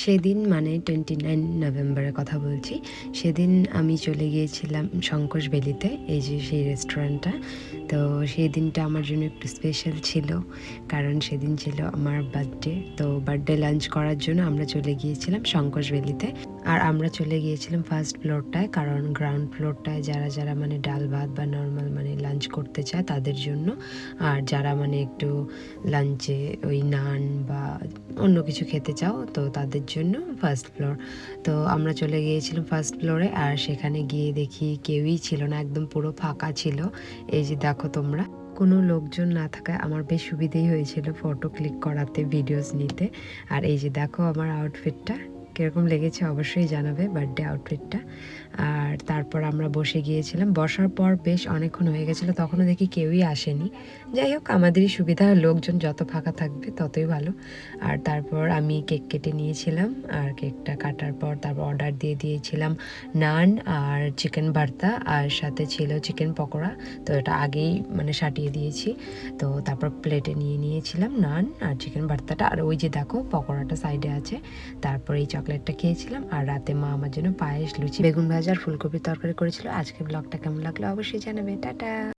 সেদিন মানে 29 নভেম্বরের কথা বলছি। সেদিন আমি চলে গিয়েছিলাম শঙ্করভ্যালিতে, এই যে সেই রেস্টুরেন্টটা। তো সেই দিনটা আমার জন্য একটু স্পেশাল ছিল, কারণ সেদিন ছিল আমার বার্থডে। তো বার্থডে লাঞ্চ করার জন্য আমরা চলে গিয়েছিলাম শঙ্করভ্যালিতে। আর আমরা চলে গিয়েছিলাম ফার্স্ট ফ্লোরটায়, কারণ গ্রাউন্ড ফ্লোরটায় যারা যারা মানে ডাল ভাত বা নর্মাল মানে লাঞ্চ করতে চায় তাদের জন্য, আর যারা মানে একটু লাঞ্চে ওই নান বা অন্য কিছু খেতে চাও তো তাদের জন্য ফার্স্ট ফ্লোর। তো আমরা চলে গিয়েছিলাম ফার্স্ট ফ্লোরে, আর সেখানে গিয়ে দেখি কেউই ছিল না, একদম পুরো ফাঁকা ছিল। এই যে দেখো তোমরা, কোনো লোকজন না থাকায় আমার বেশ সুবিধেই হয়েছিল ফটো ক্লিক করাতে, ভিডিওস নিতে। আর এই যে দেখো আমার আউটফিটটা কীরকম লেগেছে অবশ্যই জানাবে, বার্থডে আউটফিটটা। আর তারপর আমরা বসে গিয়েছিলাম, বসার পর বেশ অনেকক্ষণ হয়ে গেছিলো, তখনও দেখি কেউই আসেনি। যাই হোক, আমাদেরই সুবিধা, লোকজন যত ফাঁকা থাকবে ততই ভালো। আর তারপর আমি কেক কেটে নিয়েছিলাম, আর কেকটা কাটার পর তারপর অর্ডার দিয়ে দিয়েছিলাম নান আর চিকেন ভর্তা, আর সাথে ছিল চিকেন পকোড়া। তো এটা আগেই মানে সাটিয়ে দিয়েছি। তো তারপর প্লেটে নিয়ে নিয়েছিলাম নান আর চিকেন ভর্তাটা, আর ওই যে দেখো পকোড়াটা সাইডে আছে। তারপর এই চকলেটটা খেয়েছিলাম, আর রাতে মা আমার জন্য পায়েস, লুচি, বেগুন ভাজা আর ফুলকপির তরকারি করেছিল। আজকে ব্লগটা কেমন লাগলো অবশ্যই জানাবে। টাটা।